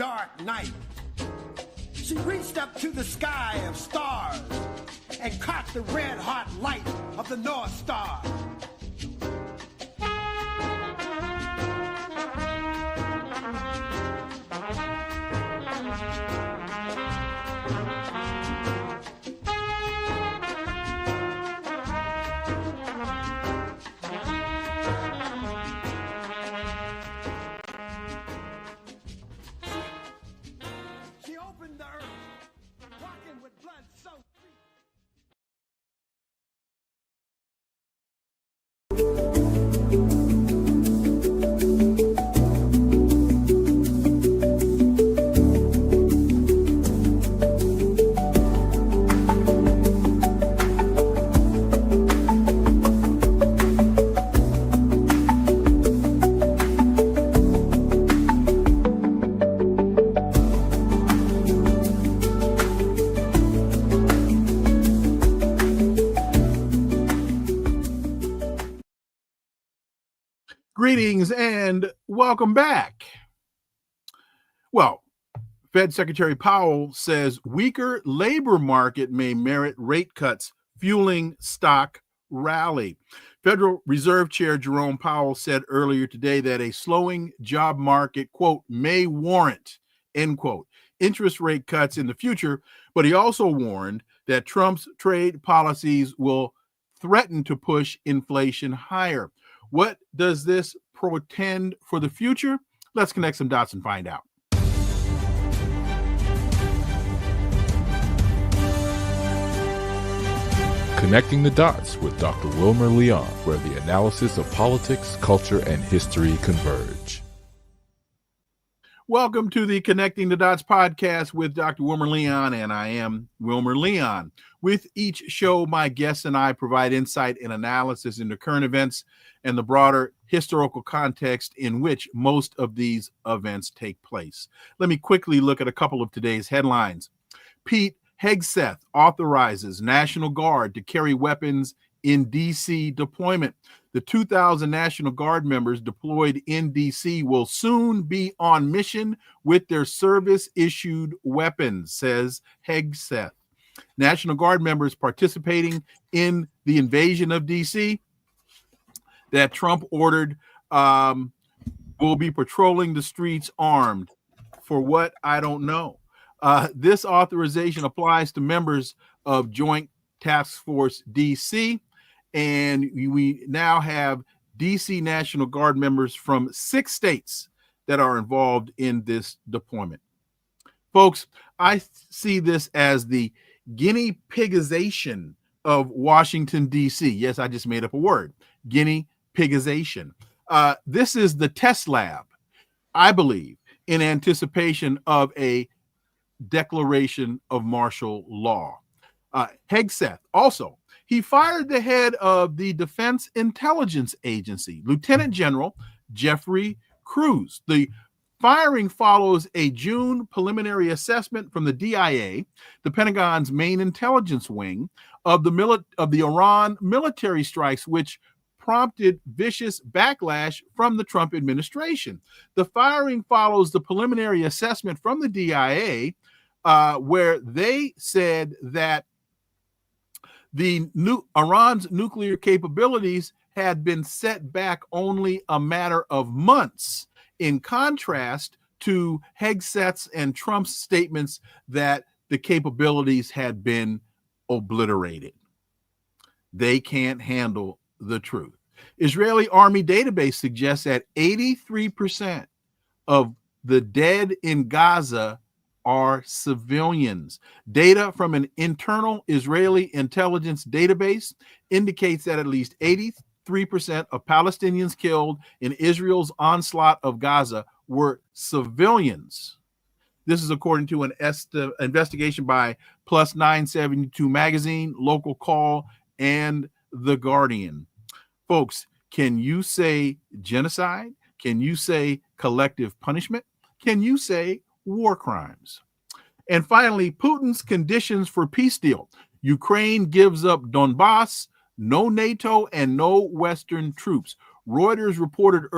dark night, she reached up to the sky of stars and caught the red-hot light of the North Star. She opened the earth, walking with blood so sweet. Greetings and welcome back. Well, Fed Secretary Powell says weaker labor market may merit rate cuts, fueling stock rally. Federal Reserve Chair Jerome Powell said earlier today that a slowing job market, quote, may warrant, end quote, interest rate cuts in the future, but he also warned that Trump's trade policies will threaten to push inflation higher. What does this portend for the future? Let's connect some dots and find out. Connecting the Dots with Dr. Wilmer Leon, where the analysis of politics, culture, and history converge. Welcome to the Connecting the Dots podcast with Dr. Wilmer Leon, and I am Wilmer Leon. With each show, my guests and I provide insight and analysis into current events and the broader historical context in which most of these events take place. Let me quickly look at a couple of today's headlines. Pete Hegseth authorizes National Guard to carry weapons in D.C. deployment. The 2,000 National Guard members deployed in D.C. will soon be on mission with their service-issued weapons, says Hegseth. National Guard members participating in the invasion of D.C. that Trump ordered will be patrolling the streets armed. For what? I don't know. This authorization applies to members of Joint Task Force D.C., and we now have D.C. National Guard members from 6 states that are involved in this deployment. Folks, I see this as the guinea pigization of Washington, D.C. Yes, I just made up a word, guinea pigization. This is the test lab, I believe, in anticipation of a declaration of martial law. Hegseth also, he fired the head of the Defense Intelligence Agency, Lieutenant General Jeffrey Cruz. The firing follows a June preliminary assessment from the DIA, the Pentagon's main intelligence wing, of the Iran military strikes, which prompted vicious backlash from the Trump administration. The firing follows the preliminary assessment from the DIA, where they said that Iran's nuclear capabilities had been set back only a matter of months, in contrast to Hegseth's and Trump's statements that the capabilities had been obliterated. They can't handle the truth. Israeli Army database suggests that 83% of the dead in Gaza are civilians. Data from an internal Israeli intelligence database indicates that at least 83% of Palestinians killed in Israel's onslaught of Gaza were civilians. This is according to an investigation by Plus 972 Magazine, Local Call, and The Guardian. Folks, can you say genocide? Can you say collective punishment? Can you say war crimes? And finally, Putin's conditions for peace deal. Ukraine gives up Donbass, no NATO, and no Western troops. Reuters reported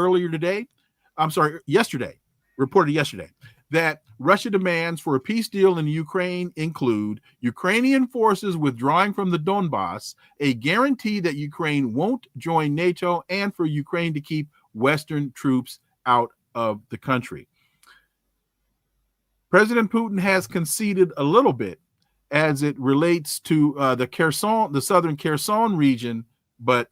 yesterday, that Russia demands for a peace deal in Ukraine include Ukrainian forces withdrawing from the Donbass, a guarantee that Ukraine won't join NATO, and for Ukraine to keep Western troops out of the country. President Putin has conceded a little bit as it relates to the southern Kherson region, but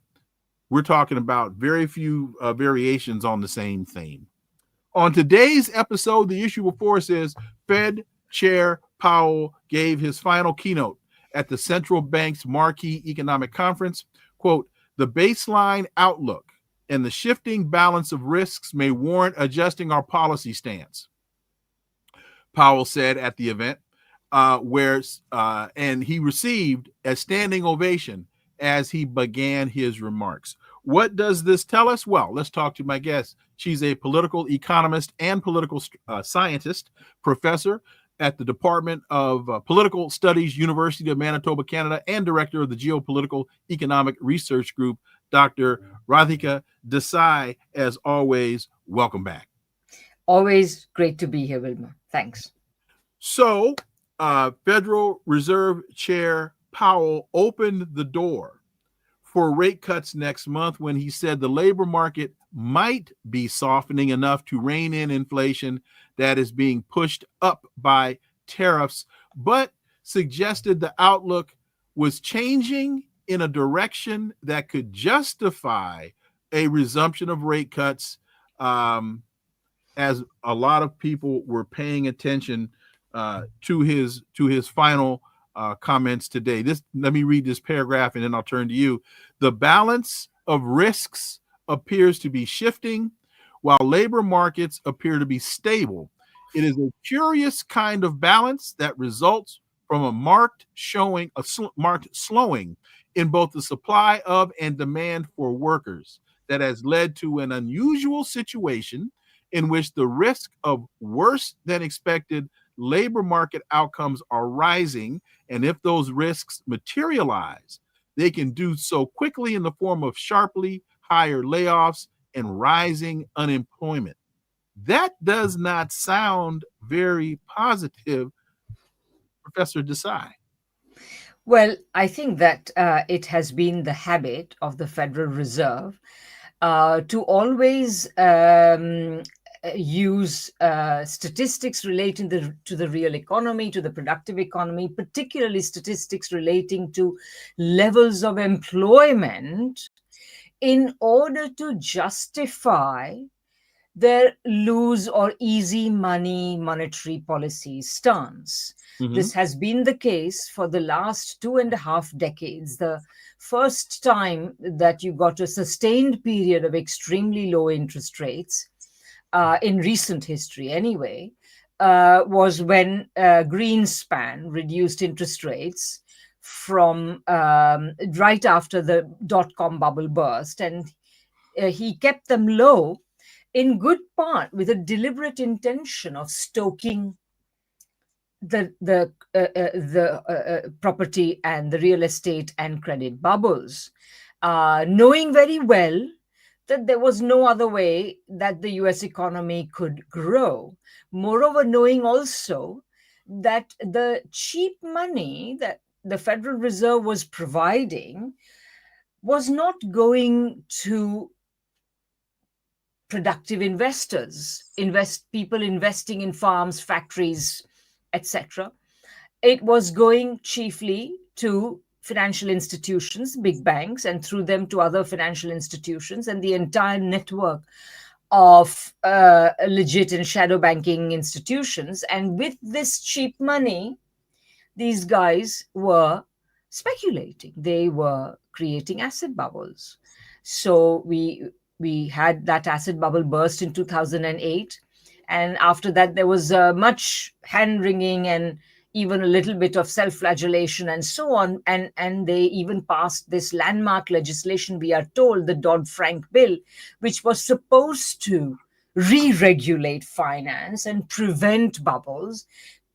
we're talking about very few variations on the same theme. On today's episode, the issue before us is Fed Chair Powell gave his final keynote at the central bank's marquee economic conference. Quote, "The baseline outlook and the shifting balance of risks may warrant adjusting our policy stance," Powell said at the event, and he received a standing ovation as he began his remarks. What does this tell us? Well, let's talk to my guest. She's a political economist and political scientist, professor at the Department of Political Studies, University of Manitoba, Canada, and director of the Geopolitical Economic Research Group, Dr. Radhika Desai. As always, welcome back. Always great to be here, Wilma. Thanks. So, Federal Reserve Chair Powell opened the door for rate cuts next month when he said the labor market might be softening enough to rein in inflation that is being pushed up by tariffs, but suggested the outlook was changing in a direction that could justify a resumption of rate cuts, as a lot of people were paying attention to his final comments today. Let me read this paragraph and then I'll turn to you. "The balance of risks appears to be shifting while labor markets appear to be stable. It is a curious kind of balance that results from a marked slowing in both the supply of and demand for workers that has led to an unusual situation in which the risk of worse than expected labor market outcomes are rising, and if those risks materialize, they can do so quickly in the form of sharply higher layoffs and rising unemployment." That does not sound very positive, Professor Desai. Well, I think that it has been the habit of the Federal Reserve to always use statistics relating to the real economy, to the productive economy, particularly statistics relating to levels of employment, in order to justify their loose or easy money monetary policy stance. Mm-hmm. This has been the case for the last 2.5 decades. The first time that you got a sustained period of extremely low interest rates, in recent history anyway, was when Greenspan reduced interest rates from right after the dot-com bubble burst. And he kept them low in good part with a deliberate intention of stoking the property and the real estate and credit bubbles, knowing very well that there was no other way that the US economy could grow. Moreover, knowing also that the cheap money that the Federal Reserve was providing was not going to productive investors, people investing in farms, factories, etc. It was going chiefly to financial institutions, big banks, and through them to other financial institutions and the entire network of legit and shadow banking institutions. And with this cheap money, these guys were speculating. They were creating asset bubbles. So we had that asset bubble burst in 2008. And after that, there was much hand-wringing and even a little bit of self-flagellation and so on. And they even passed this landmark legislation, we are told, the Dodd-Frank bill, which was supposed to re-regulate finance and prevent bubbles,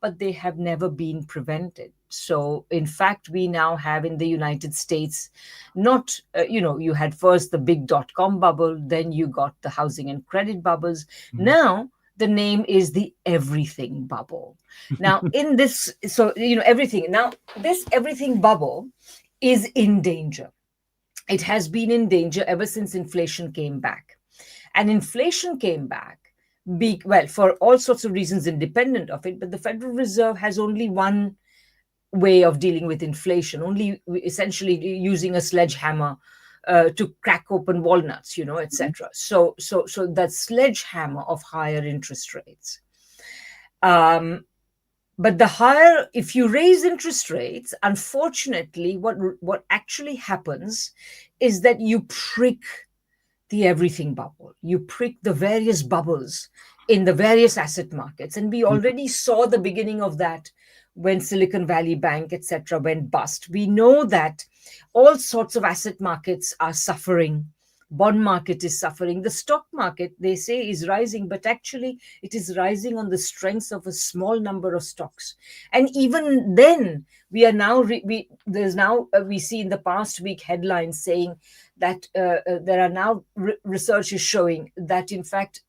but they have never been prevented. So, in fact, we now have in the United States, not, you had first the big dot-com bubble, then you got the housing and credit bubbles. Mm-hmm. Now, The name is the everything bubble. Now, in this, so, everything. Now, this everything bubble is in danger. It has been in danger ever since inflation came back. And inflation came back, for all sorts of reasons independent of it, but the Federal Reserve has only one way of dealing with inflation, only essentially using a sledgehammer to crack open walnuts, etc. So that sledgehammer of higher interest rates. But if you raise interest rates, unfortunately, what actually happens is that you prick the everything bubble. You prick the various bubbles in the various asset markets. And we already saw the beginning of that when Silicon Valley Bank, etc., went bust. We know that all sorts of asset markets are suffering. Bond market is suffering. The stock market, they say, is rising, but actually it is rising on the strength of a small number of stocks. And even then, we are now we see in the past week headlines saying that there are now research is showing that in fact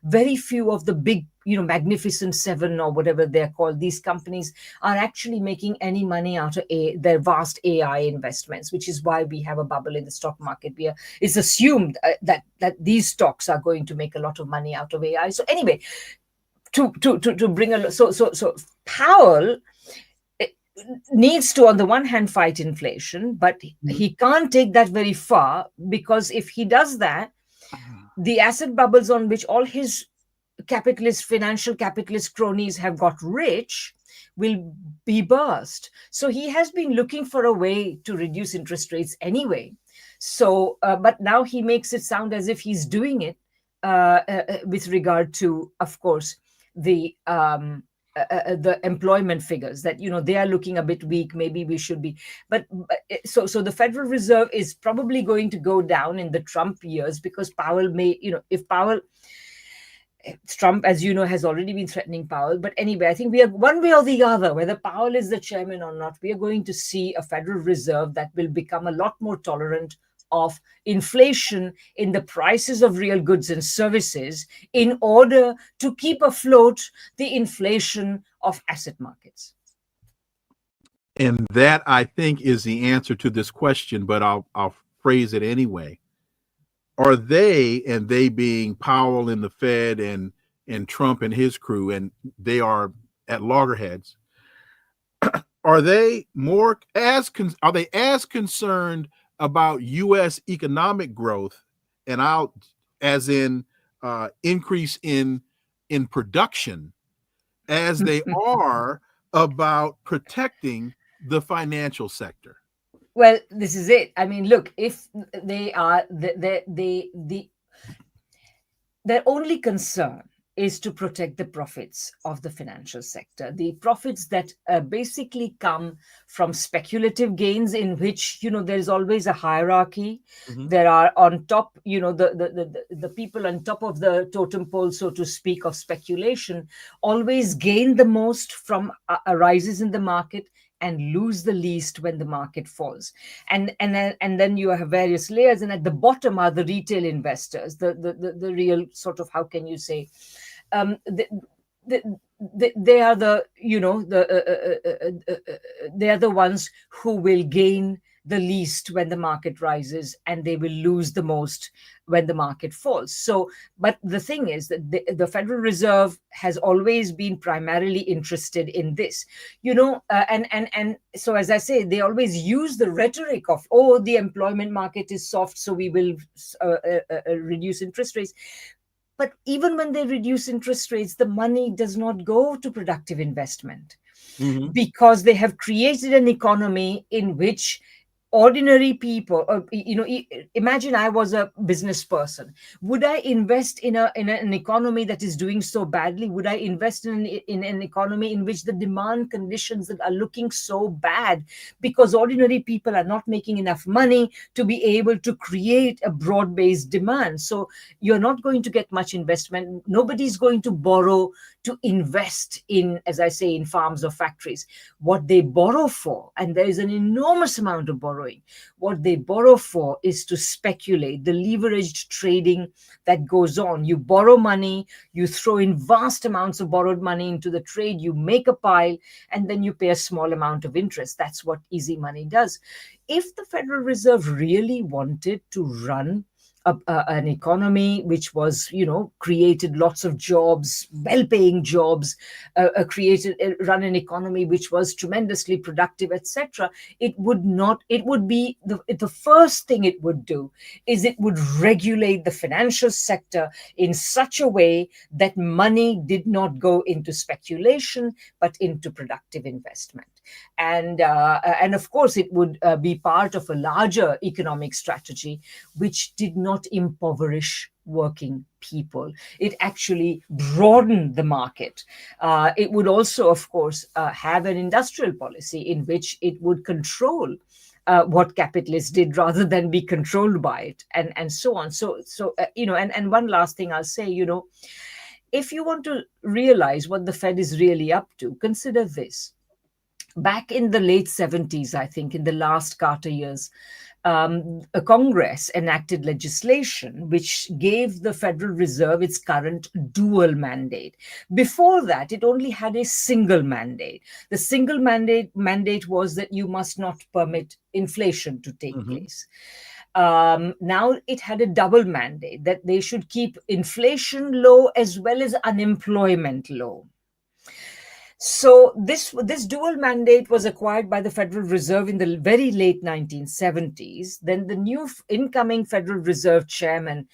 very few of the big magnificent seven or whatever they're called, these companies are actually making any money out of their vast AI investments, which is why we have a bubble in the stock market. It's assumed that these stocks are going to make a lot of money out of AI. So anyway, to bring so Powell needs to, on the one hand, fight inflation, but he can't take that very far, because if he does that, the asset bubbles on which all his financial capitalist cronies have got rich will be burst. So he has been looking for a way to reduce interest rates anyway. So, but now he makes it sound as if he's doing it with regard to, of course, the employment figures that, they are looking a bit weak. Maybe we should be. But so the Federal Reserve is probably going to go down in the Trump years, because Powell may, if Powell, Trump, as you know, has already been threatening Powell. But anyway, I think we are one way or the other, whether Powell is the chairman or not, we are going to see a Federal Reserve that will become a lot more tolerant of inflation in the prices of real goods and services in order to keep afloat the inflation of asset markets. And that, I think, is the answer to this question, but I'll phrase it anyway. Are they, and they being Powell and the Fed and Trump and his crew, and they are at loggerheads, are they as concerned about U.S. economic growth and as in increase in production as they are about protecting the financial sector? Well, this is it. I mean, look, if they are, their only concern is to protect the profits of the financial sector, the profits that basically come from speculative gains, in which, there's always a hierarchy. Mm-hmm. There are on top, the people on top of the totem pole, so to speak, of speculation, always gain the most from rises in the market and lose the least when the market falls. And then you have various layers, and at the bottom are the retail investors, the real sort of, how can you say, they are the they are the ones who will gain the least when the market rises, and they will lose the most when the market falls. So, but the thing is that the Federal Reserve has always been primarily interested in this, and so, as I say, they always use the rhetoric of, the employment market is soft, so we will reduce interest rates. But even when they reduce interest rates, the money does not go to productive investment, mm-hmm. because they have created an economy in which ordinary people, imagine I was a business person. Would I invest in an economy that is doing so badly? Would I invest in an economy in which the demand conditions that are looking so bad because ordinary people are not making enough money to be able to create a broad-based demand? So you're not going to get much investment. Nobody's going to borrow to invest in, as I say, in farms or factories. What they borrow for, and there is an enormous amount of borrowing, what they borrow for is to speculate, the leveraged trading that goes on. You borrow money, you throw in vast amounts of borrowed money into the trade, you make a pile, and then you pay a small amount of interest. That's what easy money does. If the Federal Reserve really wanted to run an economy which was, created lots of jobs, well-paying jobs, run an economy which was tremendously productive, etc., it would be the first thing it would do is it would regulate the financial sector in such a way that money did not go into speculation, but into productive investment. And of course, it would be part of a larger economic strategy, which did not impoverish working people. It actually broadened the market. It would also, of course, have an industrial policy in which it would control what capitalists did rather than be controlled by it, and so on. So and one last thing I'll say, if you want to realize what the Fed is really up to, consider this. Back in the late 70s, I think, in the last Carter years, a Congress enacted legislation which gave the Federal Reserve its current dual mandate. Before that, it only had a single mandate. The single mandate was that you must not permit inflation to take place. Now it had a double mandate, that they should keep inflation low as well as unemployment low. So this dual mandate was acquired by the Federal Reserve in the very late 1970s. Then the new incoming Federal Reserve chairman,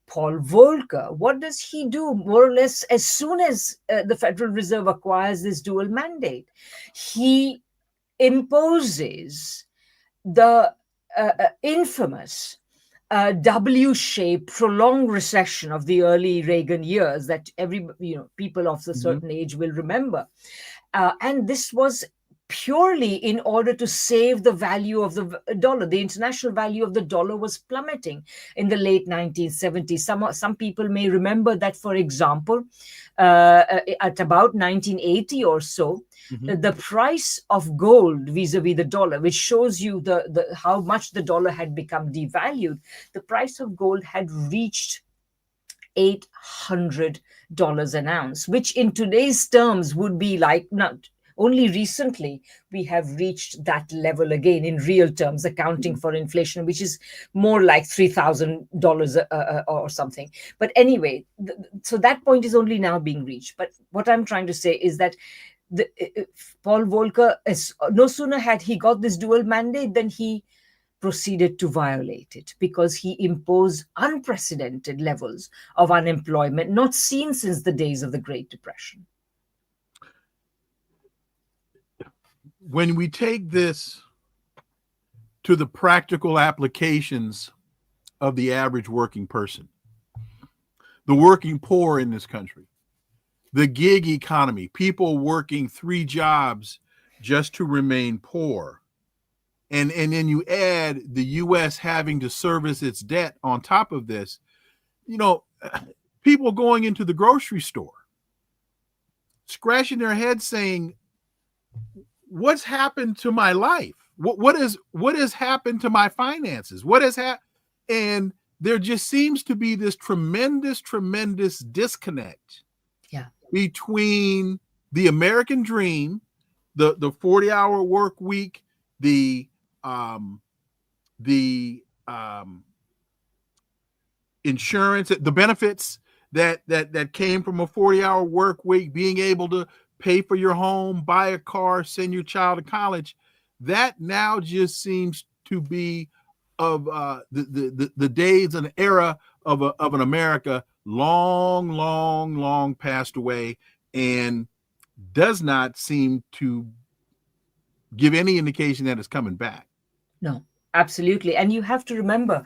Paul Volcker, what does he do more or less as soon as the Federal Reserve acquires this dual mandate? He imposes the infamous W-shaped prolonged recession of the early Reagan years that people of a certain age will remember. And this was purely in order to save the value of the dollar. The international value of the dollar was plummeting in the late 1970s. Some people may remember that, for example, at about 1980 or so, the price of gold vis-a-vis the dollar, which shows you how much the dollar had become devalued, the price of gold had reached $800 an ounce, which in today's terms would be like, not only recently we have reached that level again in real terms, accounting for inflation, which is more like $3,000 or something. But anyway, so that point is only now being reached. But what I'm trying to say is that Paul Volcker, no sooner had he got this dual mandate than he proceeded to violate it, because he imposed unprecedented levels of unemployment not seen since the days of the Great Depression. When we take this to the practical applications of the average working person, the working poor in this country, the gig economy, people working 3 jobs just to remain poor, and then you add the U.S. having to service its debt on top of this, people going into the grocery store, scratching their heads saying, what's happened to my life? What has happened to my finances? What has happened? And there just seems to be this tremendous disconnect between the American dream, the 40-hour work week, the insurance, the benefits that came from a 40-hour work week, being able to pay for your home, buy a car, send your child to college. That now just seems to be of the days and era of an America long passed away, and does not seem to give any indication that it's coming back. No, absolutely. And you have to remember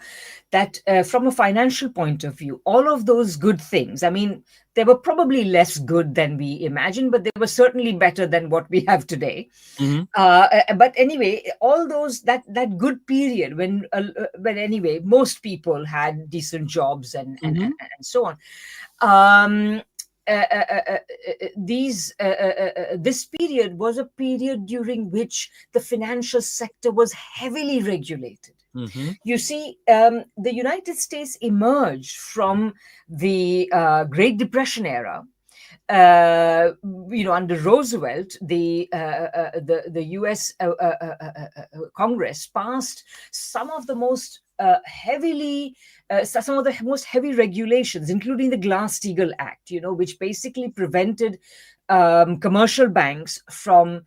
that from a financial point of view, all of those good things, I mean, they were probably less good than we imagined, but they were certainly better than what we have today. But anyway, all those, that good period when anyway, most people had decent jobs and so on. this period was a period during which the financial sector was heavily regulated. You see, the United States emerged from the Great Depression era. Under Roosevelt, the U.S. Congress passed some of the most most heavy regulations, including the Glass-Steagall Act, which basically prevented commercial banks from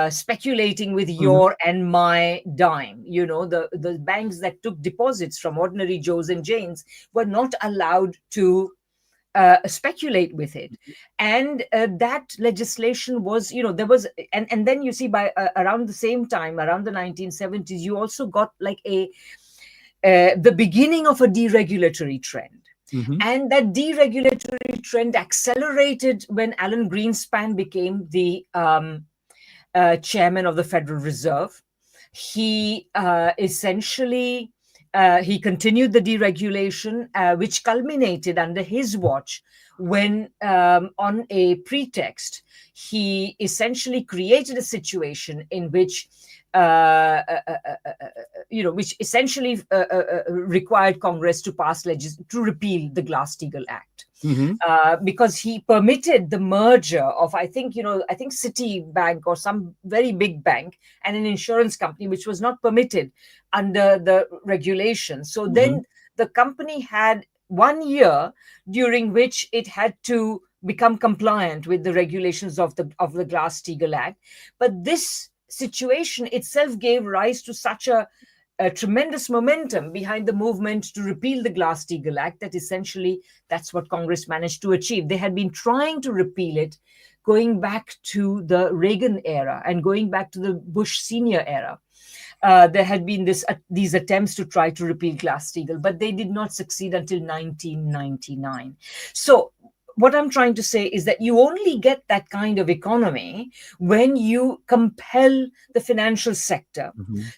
speculating with your and my dime. The banks that took deposits from ordinary Joes and Janes were not allowed to speculate with it. And that legislation was, there was, and then you see by around the same time, around the 1970s, you also got like the beginning of a deregulatory trend. And that deregulatory trend accelerated when Alan Greenspan became the chairman of the Federal Reserve. He essentially he continued the deregulation, which culminated under his watch when, on a pretext, he essentially created a situation in which, which essentially required Congress to pass to repeal the Glass-Steagall Act. Because he permitted the merger of, I think Citibank or some very big bank and an insurance company, which was not permitted under the regulation. So then the company had 1 year during which it had to become compliant with the regulations of the Glass-Steagall Act. But this situation itself gave rise to such a tremendous momentum behind the movement to repeal the Glass-Steagall Act that essentially that's what Congress managed to achieve. They had been trying to repeal it going back to the Reagan era and going back to the Bush Senior era. There had been these attempts to try to repeal Glass-Steagall, but they did not succeed until 1999. So what I'm trying to say is that you only get that kind of economy when you compel the financial sector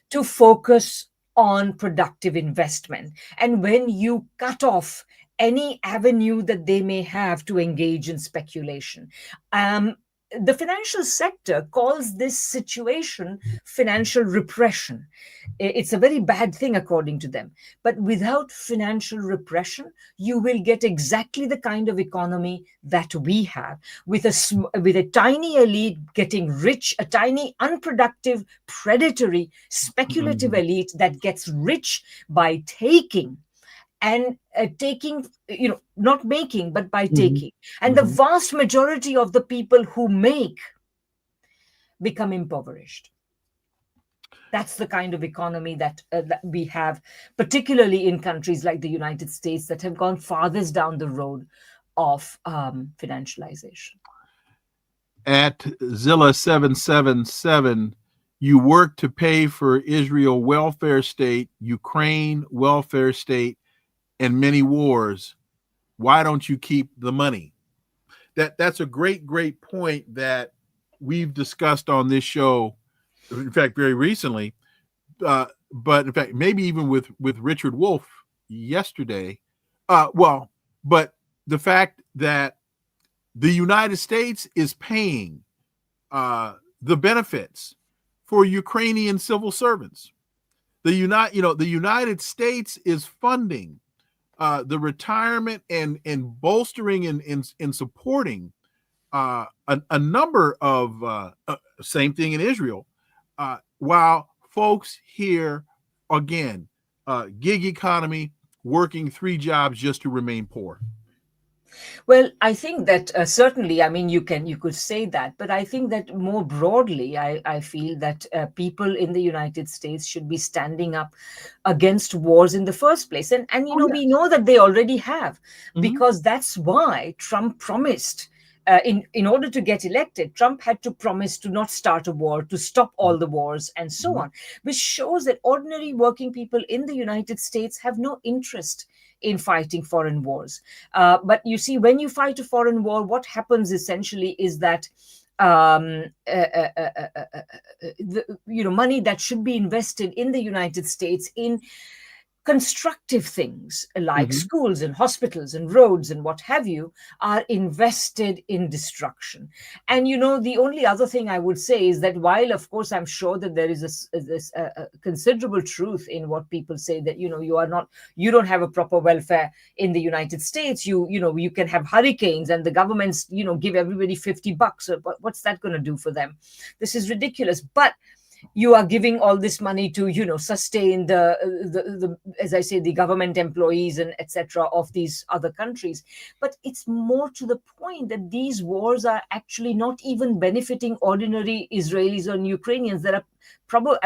to focus on productive investment, and when you cut off any avenue that they may have to engage in speculation. The financial sector calls this situation financial repression. It's a very bad thing according to them. But without financial repression, you will get exactly the kind of economy that we have, with a tiny elite getting rich, a tiny, unproductive, predatory, speculative elite that gets rich by taking. And taking, not making, but by taking. And the vast majority of the people who make become impoverished. That's the kind of economy that we have, particularly in countries like the United States that have gone farthest down the road of financialization. At Zilla 777, you work to pay for Israel welfare state, Ukraine welfare state, and many wars. Why don't you keep the money? That's a great point that we've discussed on this show, in fact, very recently, but in fact, maybe even with Richard Wolff yesterday. But the fact that the United States is paying the benefits for Ukrainian civil servants. The United States is funding the retirement and bolstering and supporting a number of same thing in Israel, while folks here, again, gig economy, working 3 jobs just to remain poor. Well, I think that certainly, I mean, you could say that, but I think that more broadly, I feel that people in the United States should be standing up against wars in the first place. And we know that they already have, because that's why Trump promised, in order to get elected, Trump had to promise to not start a war, to stop all the wars, and so on, which shows that ordinary working people in the United States have no interest in fighting foreign wars. But you see, when you fight a foreign war, what happens essentially is that money that should be invested in the United States in constructive things like schools and hospitals and roads and what have you are invested in destruction. And the only other thing I would say is that while of course I'm sure that there is a considerable truth in what people say, that you don't have a proper welfare in the United States, you can have hurricanes and the governments give everybody $50, what's that going to do for them? This is ridiculous. But you are giving all this money to sustain the as I say, the government employees and etc. of these other countries. But it's more to the point that these wars are actually not even benefiting ordinary Israelis or Ukrainians. There are probably,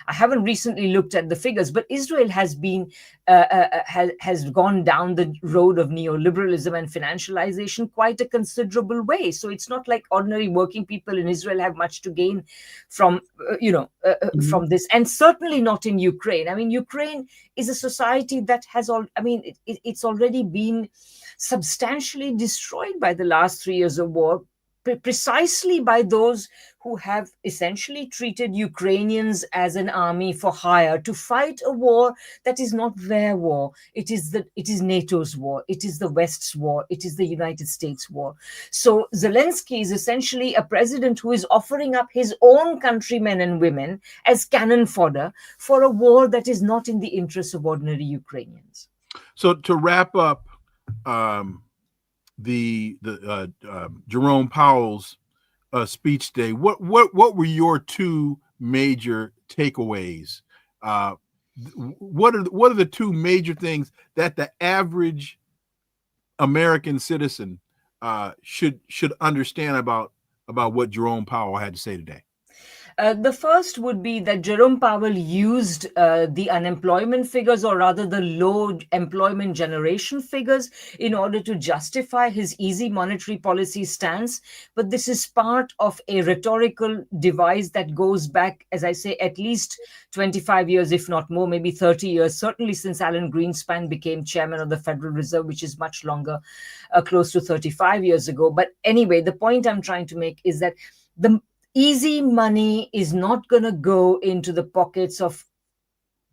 I haven't recently looked at the figures, but Israel has been has gone down the road of neoliberalism and financialization quite a considerable way. So it's not like ordinary working people in Israel have much to gain from from this, and certainly not in Ukraine. Ukraine is a society that has it's already been substantially destroyed by the last 3 years of war, precisely by those who have essentially treated Ukrainians as an army for hire to fight a war that is not their war. It is NATO's war. It is the West's war. It is the United States war. So Zelensky is essentially a president who is offering up his own countrymen and women as cannon fodder for a war that is not in the interests of ordinary Ukrainians. So to wrap up, Jerome Powell's speech today, what were your two major takeaways? What are the two major things that the average American citizen should understand about what Jerome Powell had to say today? The first would be that Jerome Powell used the unemployment figures, or rather the low employment generation figures, in order to justify his easy monetary policy stance. But this is part of a rhetorical device that goes back, as I say, at least 25 years, if not more, maybe 30 years, certainly since Alan Greenspan became chairman of the Federal Reserve, which is much longer, close to 35 years ago. But anyway, the point I'm trying to make is that the easy money is not going to go into the pockets of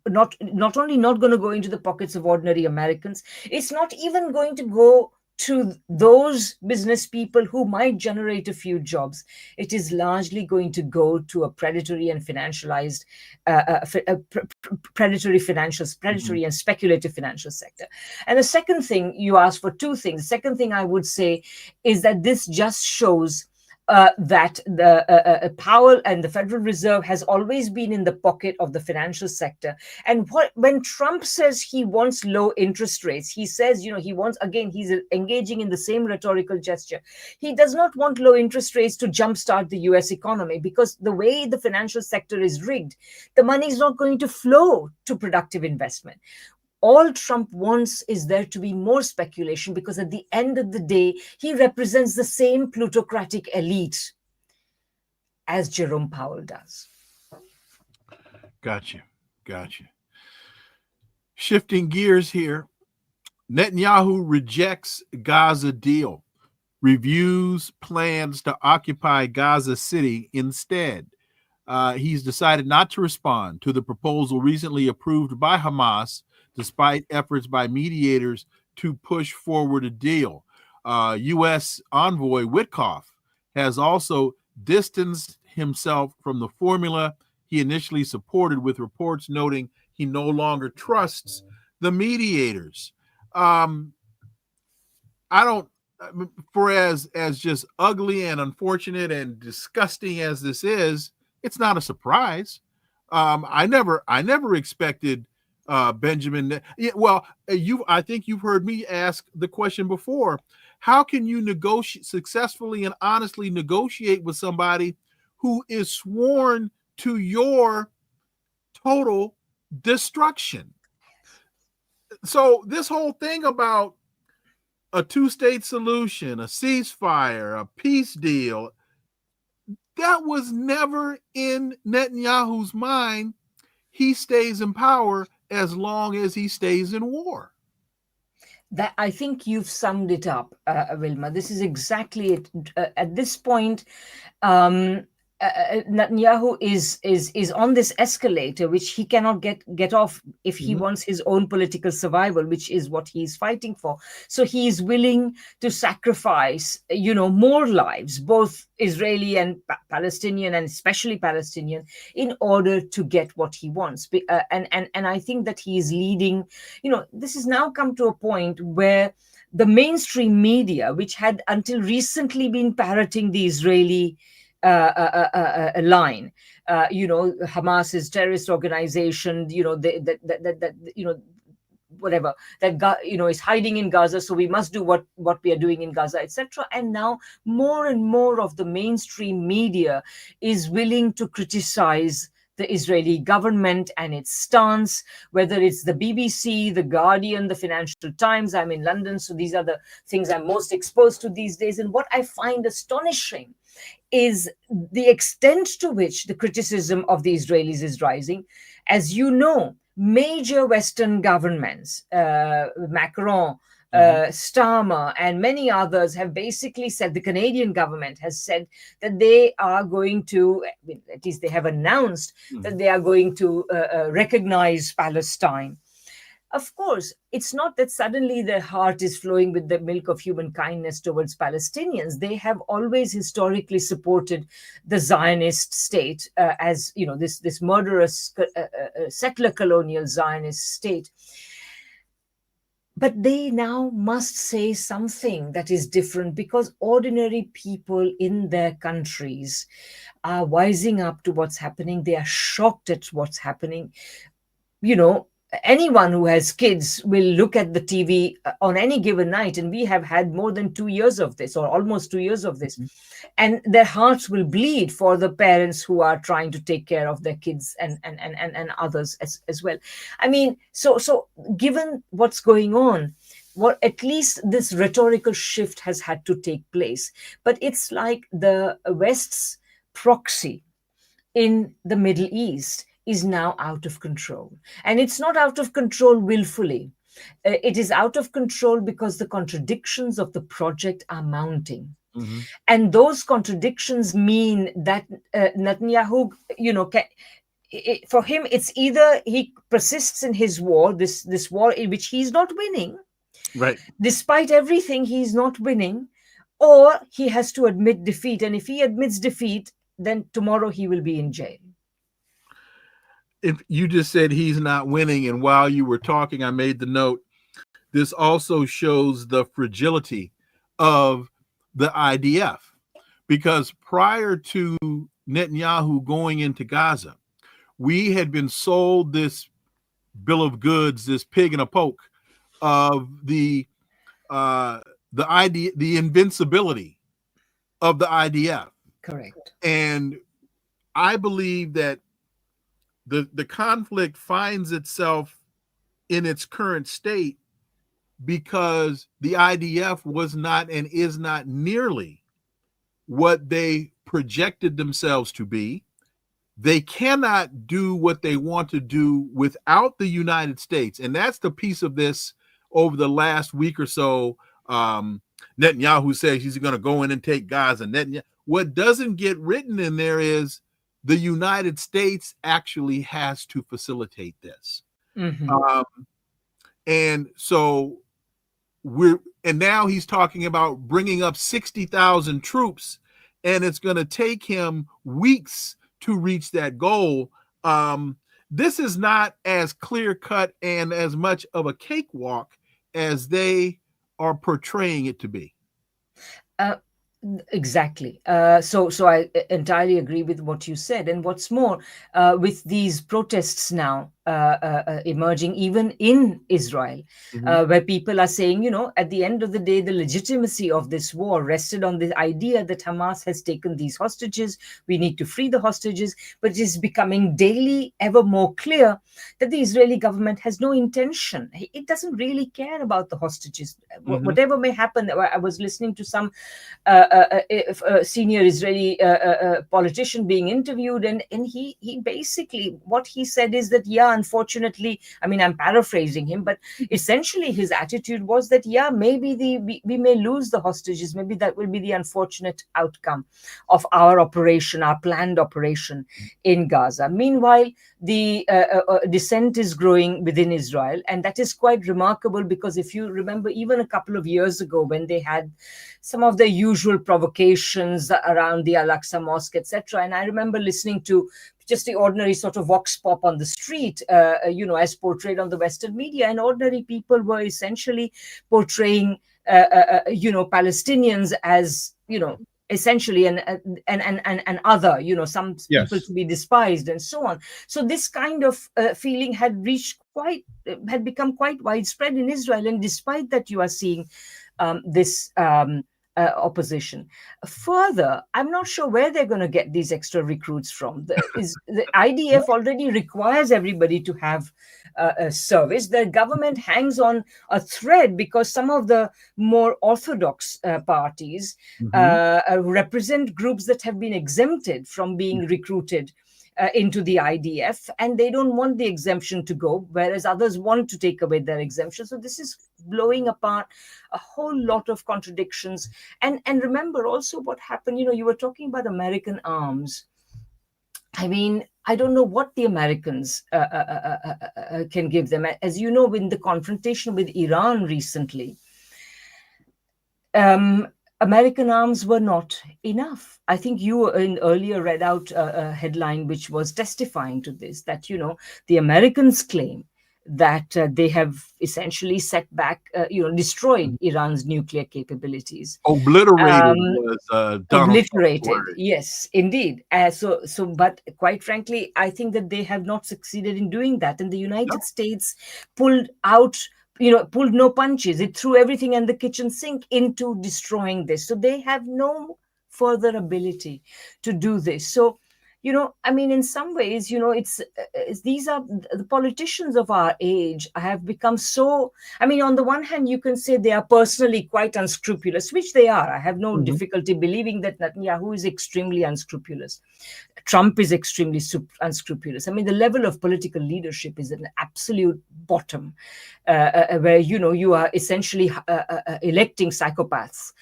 not only not going to go into the pockets of ordinary Americans, it's not even going to go to those business people who might generate a few jobs. It is largely going to go to a predatory and financialized, predatory and speculative financial sector. And the second thing, you asked for two things. The second thing I would say is that this just shows that the Powell and the Federal Reserve has always been in the pocket of the financial sector. And when Trump says he wants low interest rates, he says, he wants, again, he's engaging in the same rhetorical gesture. He does not want low interest rates to jumpstart the US economy, because the way the financial sector is rigged, the money is not going to flow to productive investment. All Trump wants is there to be more speculation, because at the end of the day, he represents the same plutocratic elite as Jerome Powell does. Gotcha. Shifting gears here, Netanyahu rejects Gaza deal, reviews plans to occupy Gaza City instead. He's decided not to respond to the proposal recently approved by Hamas, despite efforts by mediators to push forward a deal. U.S. envoy Witkoff has also distanced himself from the formula he initially supported, with reports noting he no longer trusts the mediators. As just ugly and unfortunate and disgusting as this is, it's not a surprise. I never expected Benjamin. I think you've heard me ask the question before. How can you successfully and honestly negotiate with somebody who is sworn to your total destruction? So this whole thing about a two-state solution, a ceasefire, a peace deal, that was never in Netanyahu's mind. He stays in power as long as he stays in war. That, I think you've summed it up, Wilma. This is exactly it. At this point, Netanyahu is on this escalator, which he cannot get off if he wants his own political survival, which is what he's fighting for. So he is willing to sacrifice, more lives, both Israeli and Palestinian, and especially Palestinian, in order to get what he wants. And I think that he is leading. This has now come to a point where the mainstream media, which had until recently been parroting the Israeli line, Hamas is terrorist organization, whatever, that is hiding in Gaza, so we must do what we are doing in Gaza, etc. And now more and more of the mainstream media is willing to criticize the Israeli government and its stance, whether it's the BBC, the Guardian, the Financial Times. I'm in London, so these are the things I'm most exposed to these days. And what I find astonishing is the extent to which the criticism of the Israelis is rising. As you know, major Western governments, Macron, Starmer, and many others have basically said, the Canadian government has said that they are going to, at least they have announced that they are going to recognize Palestine. Of course, it's not that suddenly their heart is flowing with the milk of human kindness towards Palestinians. They have always historically supported the Zionist state as, this murderous settler colonial Zionist state. But they now must say something that is different, because ordinary people in their countries are wising up to what's happening. They are shocked at what's happening. Anyone who has kids will look at the TV on any given night, and we have had more than 2 years of this, or almost 2 years of this, and their hearts will bleed for the parents who are trying to take care of their kids and others as well. I mean, so given what's going on, at least this rhetorical shift has had to take place. But it's like the West's proxy in the Middle East is now out of control. And it's not out of control willfully. It is out of control because the contradictions of the project are mounting. And those contradictions mean that Netanyahu, for him, it's either he persists in his war, this war in which he's not winning. Right. Despite everything, he's not winning, or he has to admit defeat. And if he admits defeat, then tomorrow he will be in jail. If you just said he's not winning, and while you were talking, I made the note, this also shows the fragility of the IDF, because prior to Netanyahu going into Gaza, we had been sold this bill of goods, this pig in a poke of the idea, the invincibility of the IDF. Correct. And I believe that the conflict finds itself in its current state because the IDF was not and is not nearly what they projected themselves to be. They cannot do what they want to do without the United States. And that's the piece of this over the last week or so. Netanyahu says he's going to go in and take Gaza. What doesn't get written in there is the United States actually has to facilitate this. And so now he's talking about bringing up 60,000 troops, and it's going to take him weeks to reach that goal. This is not as clear cut and as much of a cakewalk as they are portraying it to be. Exactly. So I entirely agree with what you said. And what's more, with these protests now emerging even in Israel, where people are saying, at the end of the day, the legitimacy of this war rested on the idea that Hamas has taken these hostages. We need to free the hostages. But it is becoming daily ever more clear that the Israeli government has no intention. It doesn't really care about the hostages. Whatever may happen. I was listening to some senior Israeli politician being interviewed, and he basically, what he said is that, unfortunately, I mean, I'm paraphrasing him, but essentially his attitude was that, yeah, maybe we may lose the hostages. Maybe that will be the unfortunate outcome of our operation, our planned operation in Gaza. Meanwhile, the dissent is growing within Israel, and that is quite remarkable, because if you remember, even a couple of years ago, when they had some of the usual provocations around the Al-Aqsa Mosque, etc., and I remember listening to just the ordinary sort of vox pop on the street, as portrayed on the Western media, and ordinary people were essentially portraying, Palestinians as, essentially an other, some people to be despised and so on. So this kind of feeling had become quite widespread in Israel, and despite that, you are seeing this opposition. Further, I'm not sure where they're going to get these extra recruits from. The IDF already requires everybody to have a service. The government hangs on a thread because some of the more orthodox parties represent groups that have been exempted from being recruited into the IDF, and they don't want the exemption to go, whereas others want to take away their exemption. So this is blowing apart a whole lot of contradictions. And remember also what happened, you were talking about American arms. I mean, I don't know what the Americans can give them. As you know, in the confrontation with Iran recently, American arms were not enough. I think you earlier read out a headline which was testifying to this, that, the Americans claim that they have essentially set back, destroyed Iran's nuclear capabilities. Obliterated obliterated, yes, indeed. But quite frankly, I think that they have not succeeded in doing that. And the United States pulled no punches. It threw everything in the kitchen sink into destroying this. So they have no further ability to do this. So, I mean, in some ways, these are the politicians of our age have become so, I mean, on the one hand, you can say they are personally quite unscrupulous, which they are. I have no difficulty believing that Netanyahu is extremely unscrupulous. Trump is extremely unscrupulous. I mean, the level of political leadership is an absolute bottom, where, you are essentially electing psychopaths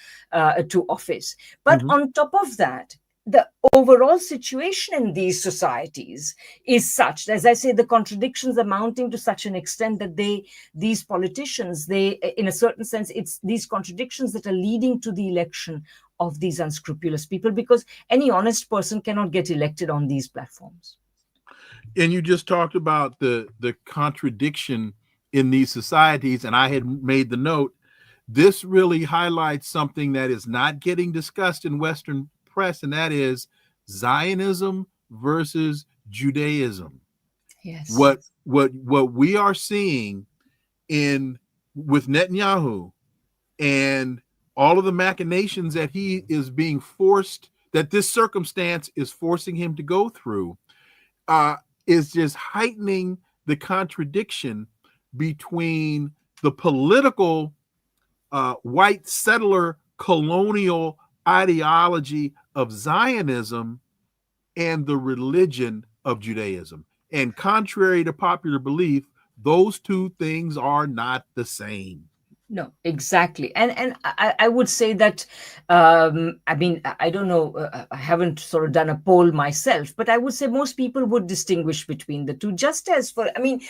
to office. But on top of that, the overall situation in these societies is such, as I say, the contradictions are mounting to such an extent that these politicians, in a certain sense, it's these contradictions that are leading to the election of these unscrupulous people, because any honest person cannot get elected on these platforms. And you just talked about the contradiction in these societies, and I had made the note, this really highlights something that is not getting discussed in Western press, and that is Zionism versus Judaism. Yes. What we are seeing with Netanyahu and all of the machinations that he is being forced, that this circumstance is forcing him to go through, is just heightening the contradiction between the political white settler colonial ideology of Zionism and the religion of Judaism. And contrary to popular belief, those two things are not the same. No, exactly. And I would say that, I mean, I don't know, I haven't sort of done a poll myself, but I would say most people would distinguish between the two, just as for, I mean,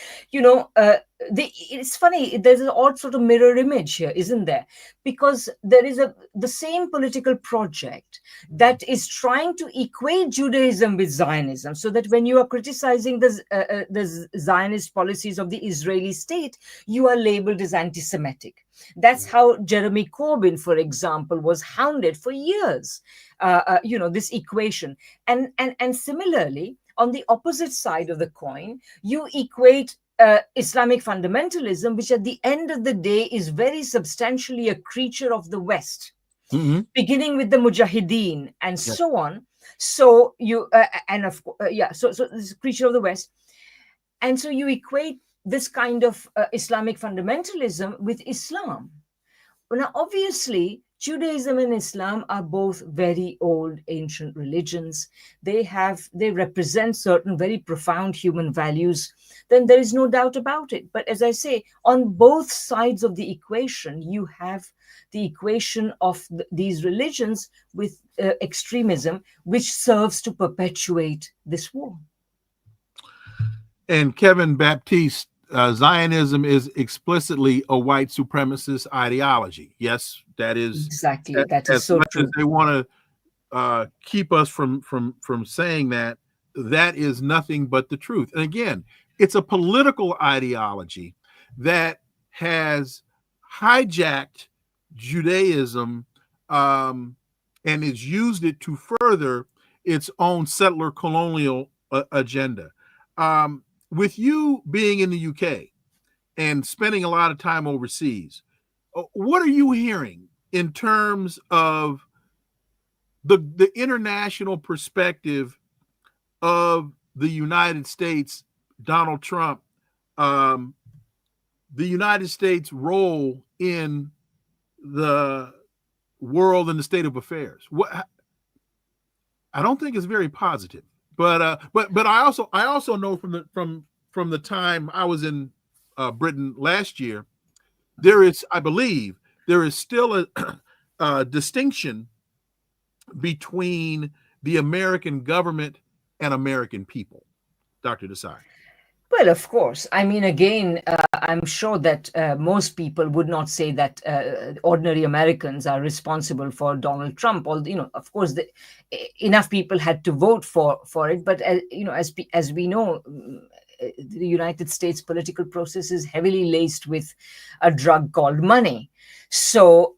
it's funny, there's an odd sort of mirror image here, isn't there? Because there is the same political project that is trying to equate Judaism with Zionism, so that when you are criticizing the Zionist policies of the Israeli state, you are labeled as anti-Semitic. That's how Jeremy Corbyn, for example, was hounded for years, this equation. And similarly, on the opposite side of the coin, you equate Islamic fundamentalism, which at the end of the day is very substantially a creature of the West, beginning with the Mujahideen and so on. So you, so this is a creature of the West. And so you equate this kind of Islamic fundamentalism with Islam. Now, obviously, Judaism and Islam are both very old ancient religions. They represent certain very profound human values. Then there is no doubt about it. But as I say, on both sides of the equation, you have the equation of these religions with extremism, which serves to perpetuate this war. And Kevin Baptiste, Zionism is explicitly a white supremacist ideology. Yes, that is exactly. That is so true. As they want to keep us from saying that, that is nothing but the truth. And again, it's a political ideology that has hijacked Judaism and has used it to further its own settler colonial agenda. With you being in the UK and spending a lot of time overseas, what are you hearing in terms of the international perspective of the United States, Donald Trump, the United States' role in the world and the state of affairs? I don't think it's very positive. But I also know from the time I was in Britain last year, I believe there is still a distinction between the American government and American people. Dr. Desai. Well, of course. I mean, again, I'm sure that most people would not say that ordinary Americans are responsible for Donald Trump. Although, of course, enough people had to vote for it. But as we know, the United States political process is heavily laced with a drug called money. So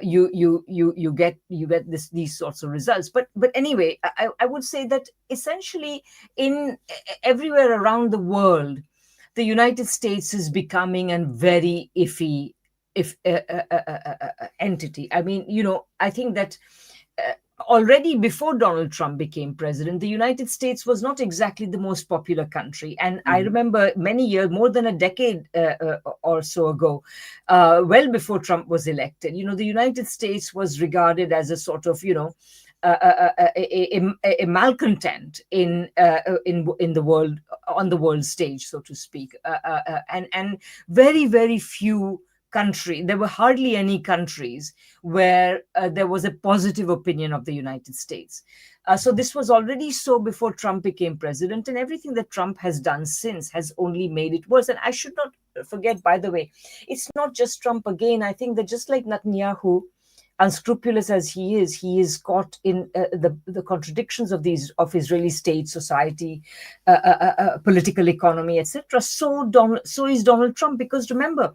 you get these sorts of results. But anyway, I would say that essentially in everywhere around the world, the United States is becoming a very iffy entity. I mean, I think that already before Donald Trump became president, the United States was not exactly the most popular country. And I remember many years, more than a decade or so ago, well before Trump was elected, the United States was regarded as a sort of, a malcontent in the world, on the world stage, so to speak. And very, very few there were hardly any countries where there was a positive opinion of the United States. So this was already so before Trump became president, and everything that Trump has done since has only made it worse. And I should not forget, by the way, it's not just Trump again. I think that just like Netanyahu, unscrupulous as he is caught in the contradictions of Israeli state, society, political economy, etc. So is Donald Trump, because remember,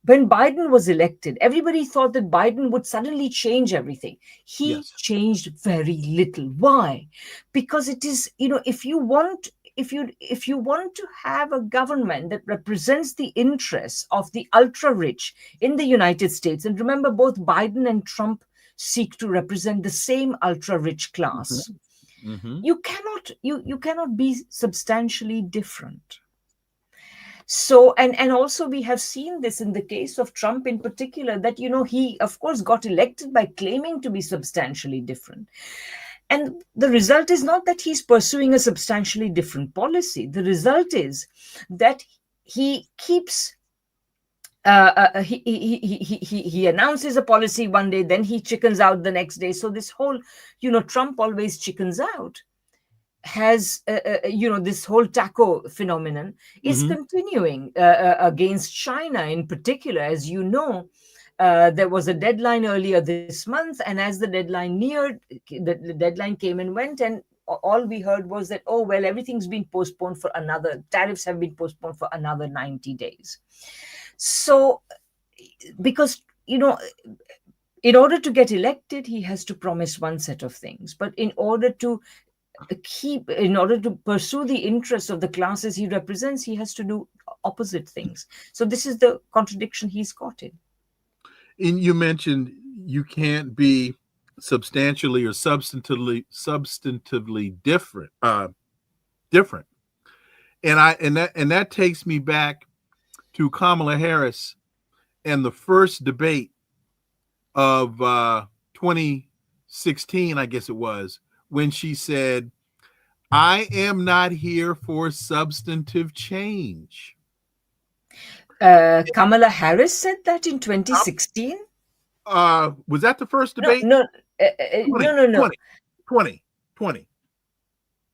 when Biden was elected, everybody thought that Biden would suddenly change everything. He changed very little. Why? Because it is, if you want to have a government that represents the interests of the ultra rich in the United States, and remember, both Biden and Trump seek to represent the same ultra rich class. You cannot be substantially different. So, and also we have seen this in the case of Trump in particular, that, he, of course, got elected by claiming to be substantially different. And the result is not that he's pursuing a substantially different policy. The result is that he keeps, he announces a policy one day, then he chickens out the next day. So this whole, Trump always chickens out has, this whole taco phenomenon is continuing against China in particular. As you know, there was a deadline earlier this month, and as the deadline neared, the deadline came and went, and all we heard was that, oh, well, everything's been postponed for tariffs have been postponed for another 90 days. So, because, in order to get elected, he has to promise one set of things, but in order to pursue the interests of the classes he represents, he has to do opposite things. So this is the contradiction he's caught in. And you mentioned you can't be substantially or substantively different. And that takes me back to Kamala Harris and the first debate of 2016, I guess it was, when she said, "I am not here for substantive change." Kamala Harris said that in 2016. Was that the first No, debate? no, 20, no, no, no. 20, 20.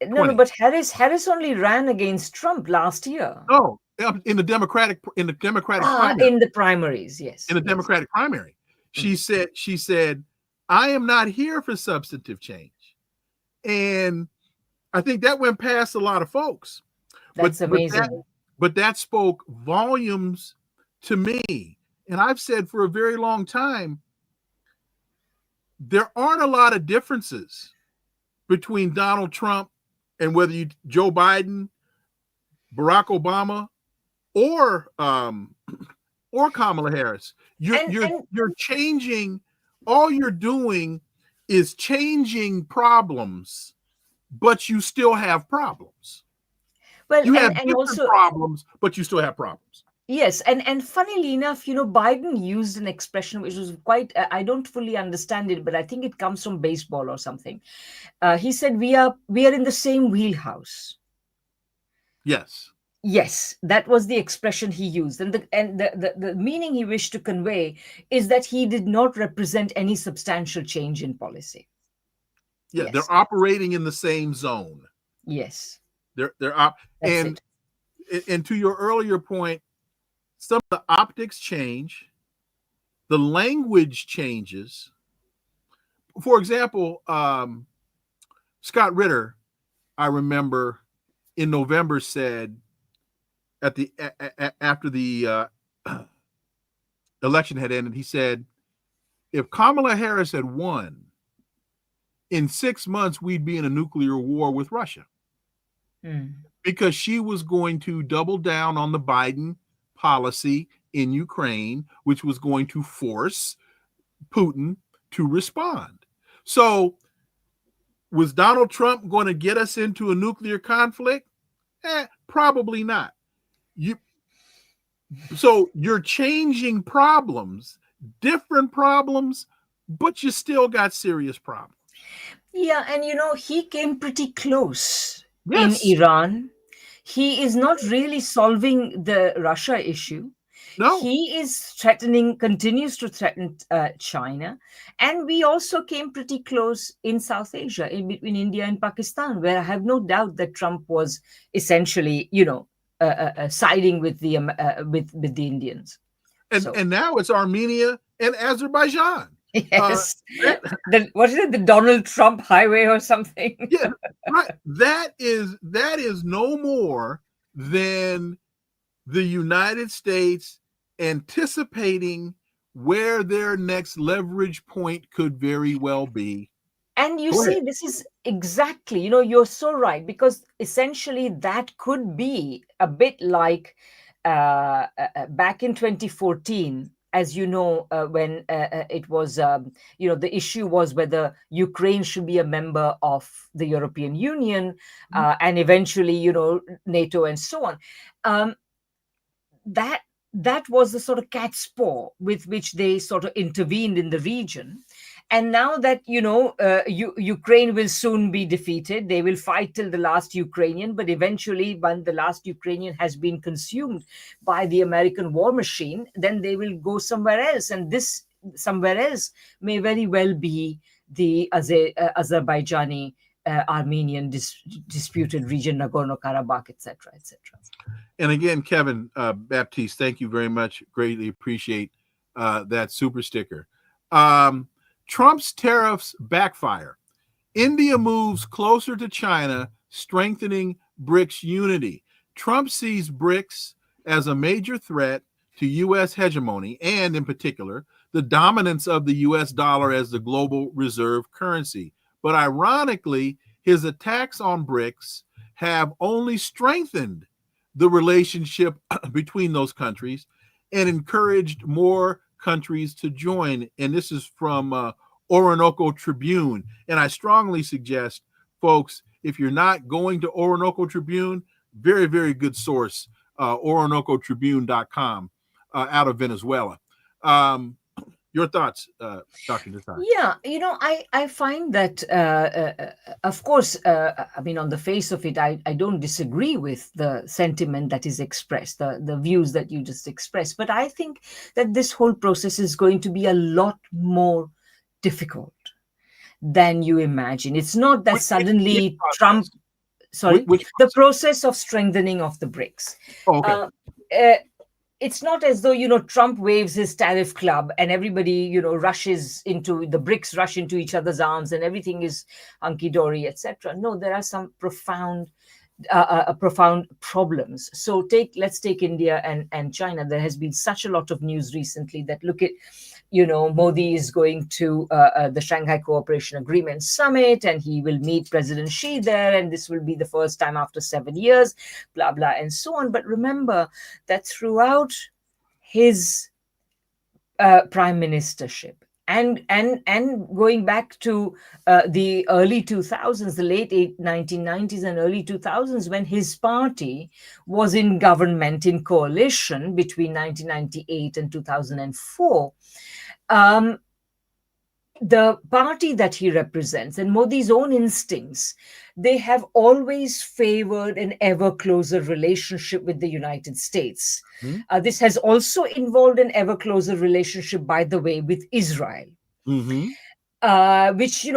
No, 20. but Harris only ran against Trump last year. No, in the Democratic primary. In the primaries, yes. In the Democratic primary. She said, "I am not here for substantive change." And I think that went past a lot of folks. That's amazing. But that spoke volumes to me. And I've said for a very long time, there aren't a lot of differences between Donald Trump and whether Joe Biden, Barack Obama, or Kamala Harris. You're changing. All you're doing is changing problems, but you still have problems. Well, you have and also problems, but you still have problems. Yes, and funnily enough, Biden used an expression which was quite, I don't fully understand it, but I think it comes from baseball or something. He said, we are in the same wheelhouse. Yes. Yes, that was the expression he used. And the meaning he wished to convey is that he did not represent any substantial change in policy. Yeah, yes. They're operating in the same zone. Yes. And to your earlier point, some of the optics change, the language changes. For example, Scott Ritter, I remember in November said after the election had ended, he said, if Kamala Harris had won, in 6 months we'd be in a nuclear war with Russia. Because she was going to double down on the Biden policy in Ukraine, which was going to force Putin to respond. So was Donald Trump going to get us into a nuclear conflict? Probably not. So you're changing problems, different problems, but you still got serious problems. Yeah, and he came pretty close. Yes. In Iran. He is not really solving the Russia issue. No. He is continues to threaten China. And we also came pretty close in South Asia, in between India and Pakistan, where I have no doubt that Trump was essentially, siding with the Indians. And now it's Armenia and Azerbaijan. Yes. What is it? The Donald Trump highway or something? Yeah, right. That is no more than the United States anticipating where their next leverage point could very well be. And you see, this is exactly, you're so right, because essentially that could be a bit like back in 2014, as you know, when it was, the issue was whether Ukraine should be a member of the European Union and eventually, NATO and so on. That was the sort of cat's paw with which they sort of intervened in the region. And now that, Ukraine will soon be defeated, they will fight till the last Ukrainian, but eventually when the last Ukrainian has been consumed by the American war machine, then they will go somewhere else. And this somewhere else may very well be the Azerbaijani Armenian disputed region, Nagorno-Karabakh, etc., etc. And again, Kevin Baptiste, thank you very much. Greatly appreciate that super sticker. Trump's tariffs backfire. India moves closer to China, strengthening BRICS unity. Trump sees BRICS as a major threat to U.S. hegemony and, in particular, the dominance of the U.S. dollar as the global reserve currency. But ironically, his attacks on BRICS have only strengthened the relationship between those countries and encouraged more countries to join. And this is from Orinoco Tribune. And I strongly suggest, folks, if you're not going to Orinoco Tribune, very, very good OrinocoTribune.com out of Venezuela. Your thoughts, Dr. Desai? Yeah, I find that, of course, I mean, on the face of it, I don't disagree with the sentiment that is expressed, the views that you just expressed. But I think that this whole process is going to be a lot more difficult than you imagine. It's not that suddenly Trump, the process of strengthening of the BRICS. Oh, okay. It's not as though, Trump waves his tariff club and everybody, rushes into the BRICS, rush into each other's arms and everything is hunky-dory, etc. No, there are some profound problems. So let's take India and China. There has been such a lot of news recently that look at, Modi is going to the Shanghai Cooperation Agreement Summit and he will meet President Xi there, and this will be the first time after 7 years, blah, blah, and so on. But remember that throughout his prime ministership, and going back to the early 2000s, the late 1990s and early 2000s, when his party was in government, in coalition between 1998 and 2004, the party that he represents and Modi's own instincts, they have always favored an ever closer relationship with the United States. Mm-hmm. This has also involved an ever closer relationship, by the way, with Israel, mm-hmm. Which,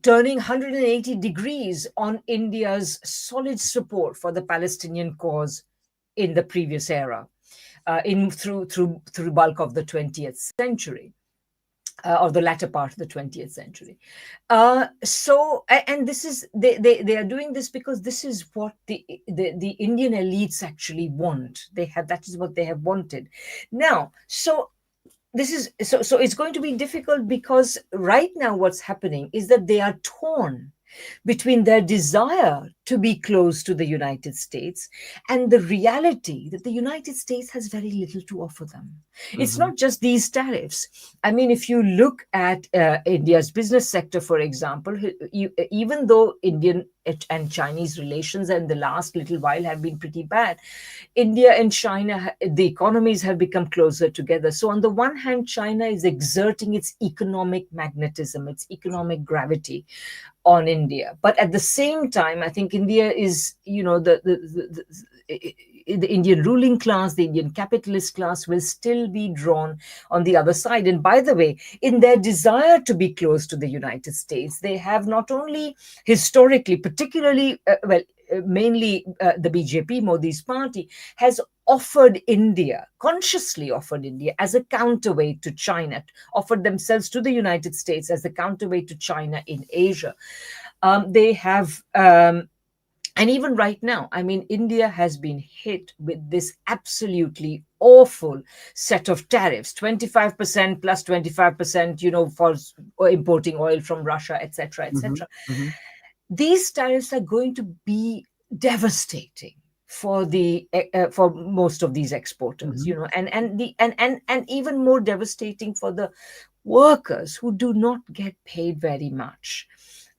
turning 180 degrees on India's solid support for the Palestinian cause in the previous era, through bulk of the 20th century. Or the latter part of the 20th century. And this is, they are doing this because this is what the Indian elites actually want. That is what they have wanted. Now, so it's going to be difficult because right now what's happening is that they are torn between their desire to be close to the United States and the reality that the United States has very little to offer them. Mm-hmm. It's not just these tariffs. I mean, if you look at India's business sector, for example, even though Indian and Chinese relations in the last little while have been pretty bad, India and China, the economies have become closer together. So on the one hand, China is exerting its economic magnetism, its economic gravity on India. But at the same time, I think India is, the Indian ruling class, the Indian capitalist class will still be drawn on the other side. And by the way, in their desire to be close to the United States, they have not only historically, particularly, mainly the BJP, Modi's party, has consciously offered India as a counterweight to China, offered themselves to the United States as a counterweight to China in Asia. They have, and even right now, I mean, India has been hit with this absolutely awful set of tariffs, 25% plus 25%, for importing oil from Russia, etc., etc. Mm-hmm. Mm-hmm. These tariffs are going to be devastating for most of these exporters, mm-hmm. and even more devastating for the workers who do not get paid very much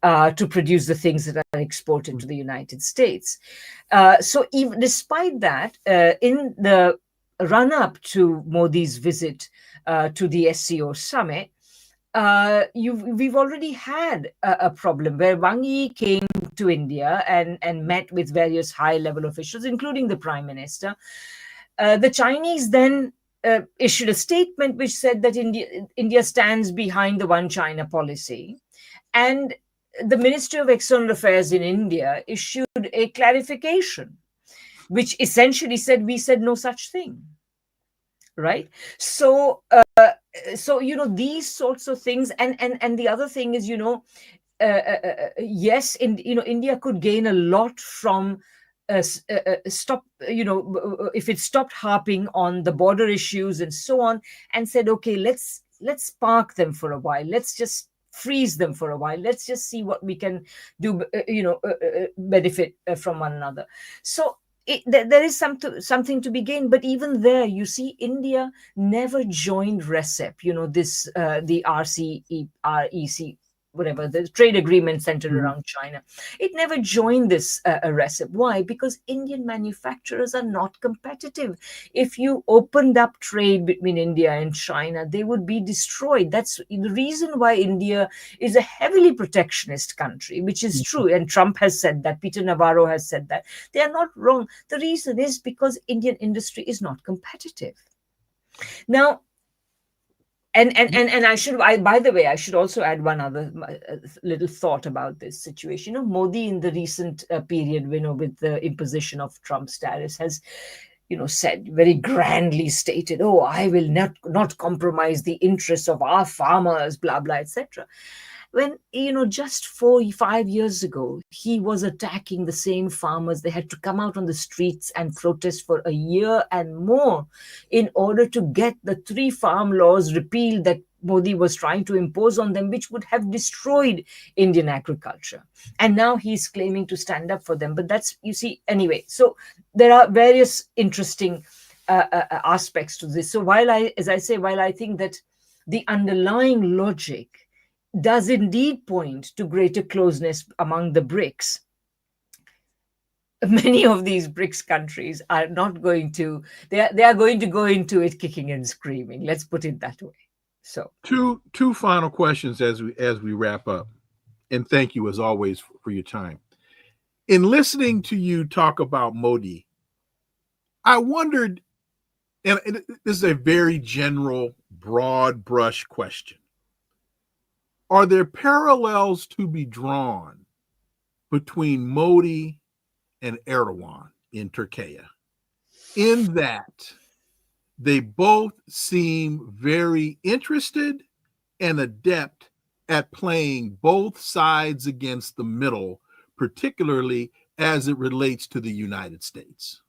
to produce the things that are exported mm-hmm. to the United States. So even despite that, in the run-up to Modi's visit to the SCO summit, we've already had a problem where Wang Yi came to India and met with various high-level officials, including the Prime Minister. The Chinese then issued a statement which said that India stands behind the One China policy. And the Ministry of External Affairs in India issued a clarification, which essentially said, we said no such thing. Right? So, these sorts of things. And the other thing is, yes, India could gain a lot from if it stopped harping on the border issues and so on and said, okay, let's park them for a while. Let's just freeze them for a while. Let's just see what we can do, benefit from one another. So, there is something to be gained, but even there, you see, India never joined RCEP. The REC, whatever, the trade agreement centered around China. It never joined this RCEP. Why? Because Indian manufacturers are not competitive. If you opened up trade between India and China, they would be destroyed. That's the reason why India is a heavily protectionist country, which is true. And Trump has said that. Peter Navarro has said that. They are not wrong. The reason is because Indian industry is not competitive. Now, and by the way, I should also add one other little thought about this situation. Modi in the recent period, with the imposition of Trump's tariffs, has said, very grandly stated, oh, I will not compromise the interests of our farmers, blah, blah, etc. When, just 4-5 years ago, he was attacking the same farmers. They had to come out on the streets and protest for a year and more in order to get the 3 farm laws repealed that Modi was trying to impose on them, which would have destroyed Indian agriculture. And now he's claiming to stand up for them. But that's, anyway. So there are various interesting aspects to this. So while I think that the underlying logic does indeed point to greater closeness among the BRICS, many of these BRICS countries are not going to, they are going to go into it kicking and screaming. Let's put it that way. So two final questions as we wrap up. And thank you as always for your time. In listening to you talk about Modi, I wondered, and this is a very general, broad brush question. Are there parallels to be drawn between Modi and Erdogan in Turkey, in that they both seem very interested and adept at playing both sides against the middle, particularly as it relates to the United States?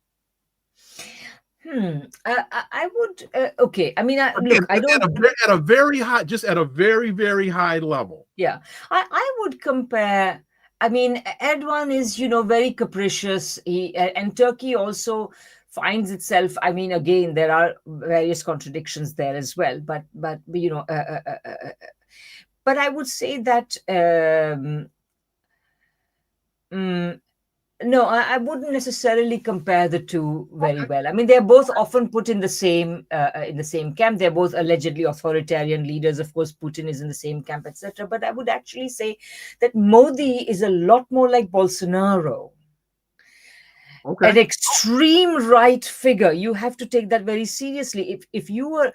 I would, okay. I mean, look, I don't... At a very high, just at a very, very high level. Yeah. I would compare, I mean, Erdogan is, very capricious. And Turkey also finds itself, I mean, again, there are various contradictions there as well. But but I would say that, no, I wouldn't necessarily compare the two very well. I mean, they're both often put in the same camp. They're both allegedly authoritarian leaders. Of course, Putin is in the same camp, etc. But I would actually say that Modi is a lot more like Bolsonaro, an extreme right figure. You have to take that very seriously. If you were...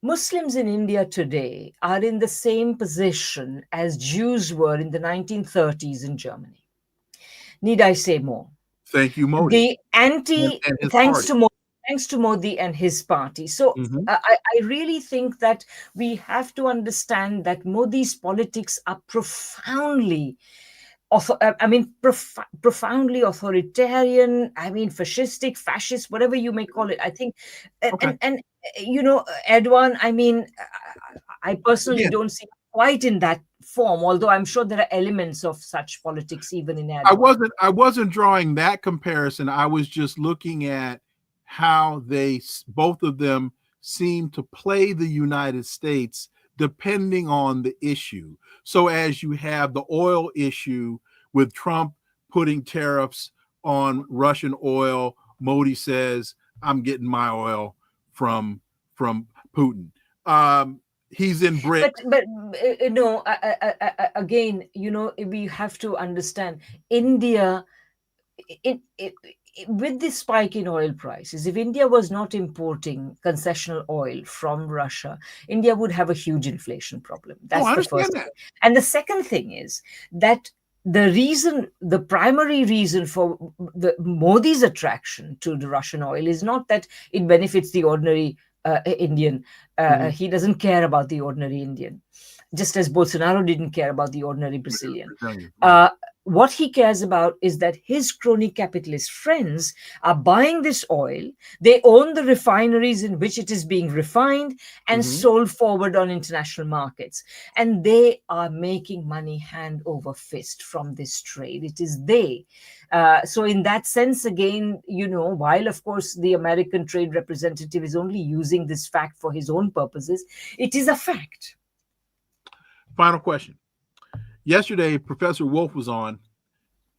Muslims in India today are in the same position as Jews were in the 1930s in Germany. Need I say more? Thank you, Modi. Thanks to Modi and his party. So I really think that we have to understand that Modi's politics are profoundly profoundly authoritarian, fascistic, fascist, whatever you may call it. I think, and Erdogan, I personally don't see quite in that form, although I'm sure there are elements of such politics even in Erdogan. I wasn't drawing that comparison. I was just looking at how both of them seem to play the United States depending on the issue. So as you have the oil issue with Trump putting tariffs on Russian oil, Modi says, I'm getting my oil from Putin. He's in BRICS. But no, again, we have to understand India, with this spike in oil prices, if India was not importing concessional oil from Russia, India would have a huge inflation problem. That's the first thing. And the second thing is that the primary reason for Modi's attraction to the Russian oil is not that it benefits the ordinary Indian. He doesn't care about the ordinary Indian, just as Bolsonaro didn't care about the ordinary Brazilian. What he cares about is that his crony capitalist friends are buying this oil. They own the refineries in which it is being refined and sold forward on international markets. And they are making money hand over fist from this trade. It is they. So in that sense, again, while of course the American trade representative is only using this fact for his own purposes, it is a fact. Final question. Yesterday, Professor Wolf was on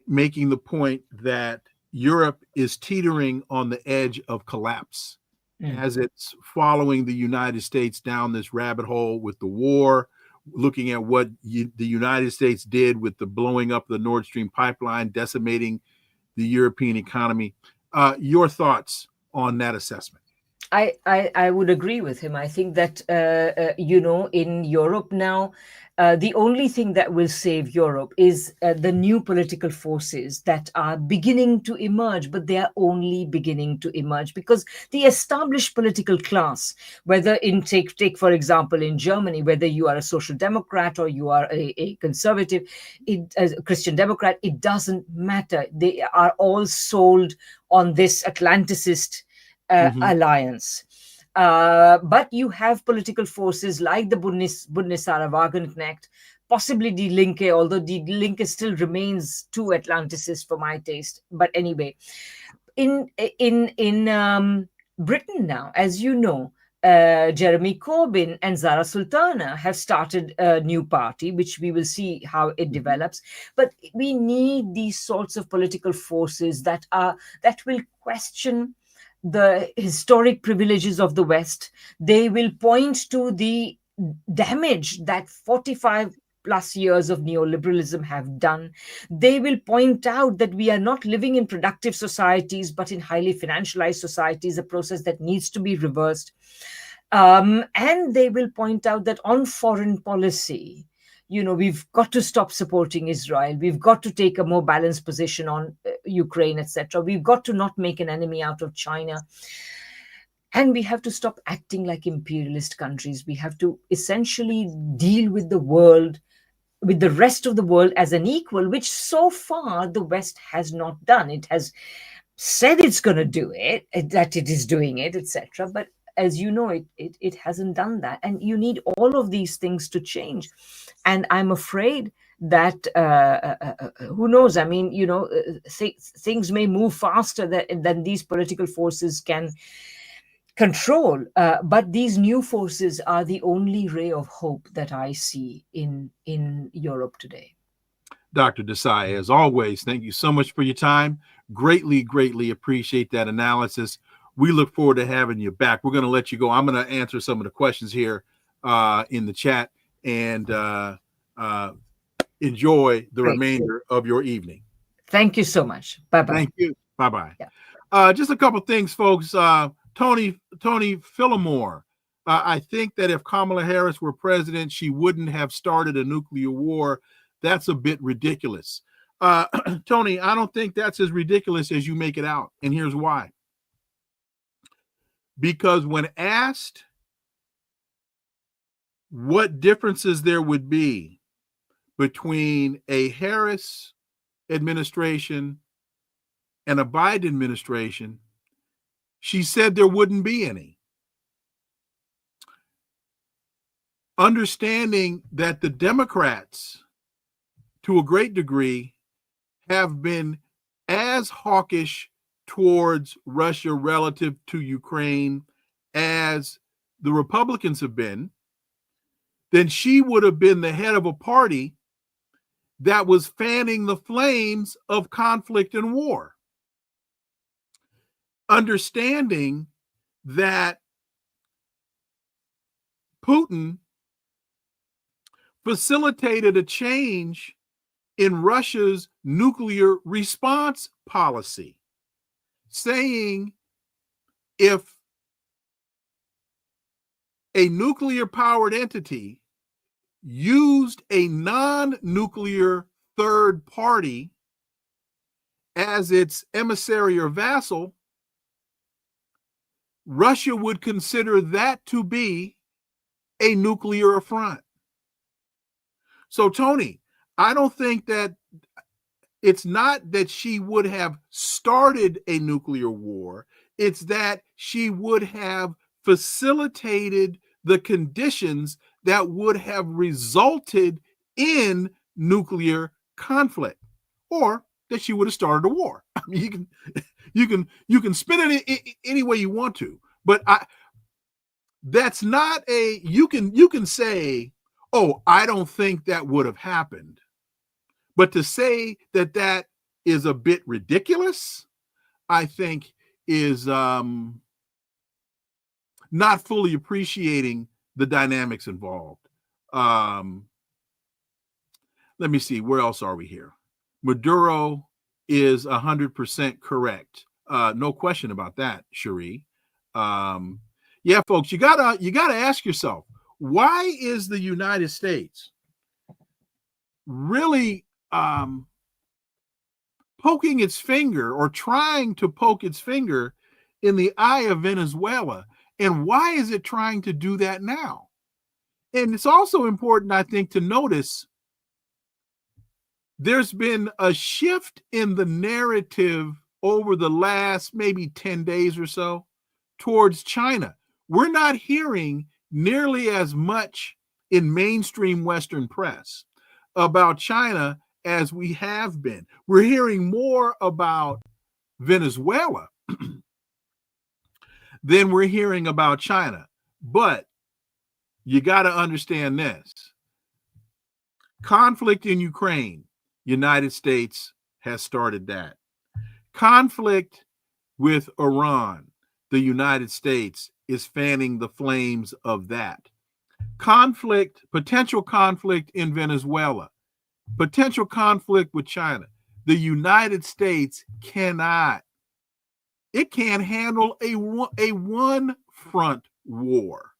making the point that Europe is teetering on the edge of collapse as it's following the United States down this rabbit hole with the war, looking at what the United States did with the blowing up the Nord Stream pipeline, decimating the European economy. Your thoughts on that assessment? I would agree with him. I think that, in Europe now, the only thing that will save Europe is the new political forces that are beginning to emerge, but they are only beginning to emerge because the established political class, whether take for example, in Germany, whether you are a social democrat or you are a conservative, a Christian Democrat, it doesn't matter. They are all sold on this Atlanticist alliance. But you have political forces like the Bundesrat Wagenknecht, possibly Die Linke, although Die Linke still remains too Atlanticist for my taste. But anyway, in Britain now, as you know, Jeremy Corbyn and Zara Sultana have started a new party, which we will see how it develops. But we need these sorts of political forces that will question the historic privileges of the West. They will point to the damage that 45 plus years of neoliberalism have done. They will point out that we are not living in productive societies, but in highly financialized societies, a process that needs to be reversed. And they will point out that on foreign policy, we've got to stop supporting Israel. We've got to take a more balanced position on Ukraine, etc. We've got to not make an enemy out of China. And we have to stop acting like imperialist countries. We have to essentially deal with the world, with the rest of the world as an equal, which so far the West has not done. It has said it's going to do it, that it is doing it, etc. But as you know, it hasn't done that. And you need all of these things to change. And I'm afraid that, who knows, I mean, things may move faster than these political forces can control. But these new forces are the only ray of hope that I see in Europe today. Dr. Desai, as always, thank you so much for your time. Greatly, greatly appreciate that analysis. We look forward to having you back. We're going to let you go. I'm going to answer some of the questions here in the chat and enjoy the remainder of your evening. Thank you so much. Bye-bye. Thank you. Bye-bye. Yeah. Just a couple things, folks. Tony Phillimore. I think that if Kamala Harris were president, she wouldn't have started a nuclear war. That's a bit ridiculous. Tony, I don't think that's as ridiculous as you make it out. And here's why. Because when asked what differences there would be between a Harris administration and a Biden administration, she said there wouldn't be any. Understanding that the Democrats, to a great degree, have been as hawkish towards Russia relative to Ukraine as the Republicans have been, then she would have been the head of a party that was fanning the flames of conflict and war. Understanding that Putin facilitated a change in Russia's nuclear response policy, saying if a nuclear-powered entity used a non-nuclear third party as its emissary or vassal, Russia would consider that to be a nuclear affront. So, Tony, I don't think that it's not that she would have started a nuclear war. It's that she would have facilitated the conditions that would have resulted in nuclear conflict, or that she would have started a war. I mean, you can spin it any way you want to, but that's not a, you can say, oh, I don't think that would have happened. But to say that that is a bit ridiculous, I think is not fully appreciating the dynamics involved. Let me see, where else are we here? Maduro is 100% correct. No question about that, Cherie. Yeah, folks, you gotta ask yourself, why is the United States really poking its finger or trying to poke its finger in the eye of Venezuela? And why is it trying to do that now? And it's also important, I think, to notice there's been a shift in the narrative over the last maybe 10 days or so towards China. We're not hearing nearly as much in mainstream Western press about China as we have been. We're hearing more about Venezuela than we're hearing about China. But you got to understand this. Conflict in Ukraine, United States has started that. Conflict with Iran, the United States is fanning the flames of that. Conflict, potential conflict in Venezuela, potential conflict with China. The United States cannot, it can't handle a one front war,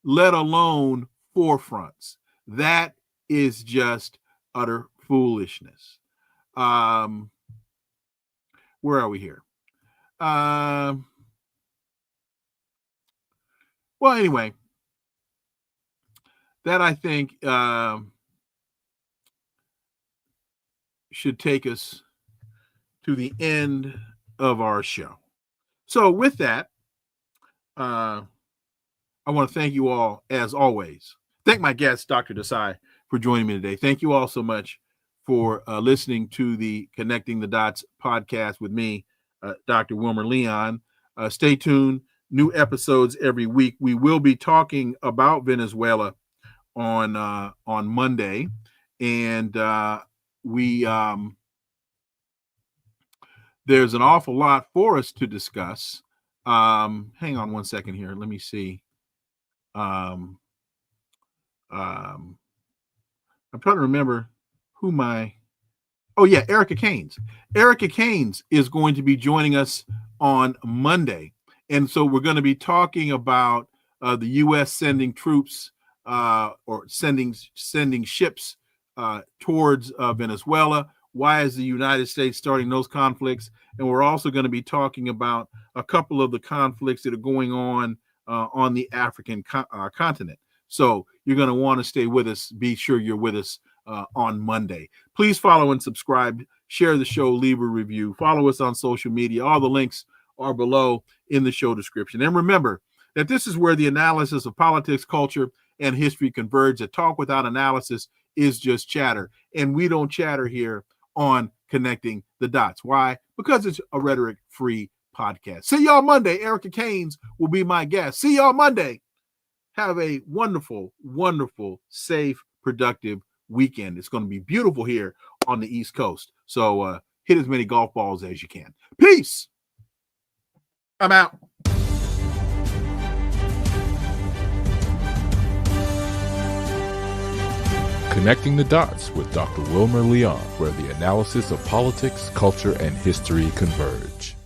let alone four fronts. That is just utter foolishness. Where are we here? Well, anyway, that I think should take us to the end of our show. So with that, I want to thank you all, as always. Thank my guest, Dr. Desai, for joining me today. Thank you all so much for listening to the Connecting the Dots podcast with me, Dr. Wilmer Leon. Stay tuned. New episodes every week. We will be talking about Venezuela on Monday, and there's an awful lot for us to discuss. Hang on one second here. Let me see. I'm trying to remember who Erica Keynes. Erica Keynes is going to be joining us on Monday. And so we're going to be talking about the U.S. sending troops or sending ships towards Venezuela. Why is the United States starting those conflicts? And we're also going to be talking about a couple of the conflicts that are going on the African continent. So you're going to want to stay with us. Be sure you're with us on Monday. Please follow and subscribe, share the show, leave a review, follow us on social media. All the links are below in the show description. And remember that this is where the analysis of politics, culture, and history converge. A talk without analysis is just chatter. And we don't chatter here on Connecting the Dots. Why? Because it's a rhetoric-free podcast. See y'all Monday. Erica Keynes will be my guest. See y'all Monday. Have a wonderful, wonderful, safe, productive weekend. It's going to be beautiful here on the East Coast. So hit as many golf balls as you can. Peace. I'm out. Connecting the Dots with Dr. Wilmer Leon, where the analysis of politics, culture, and history converge.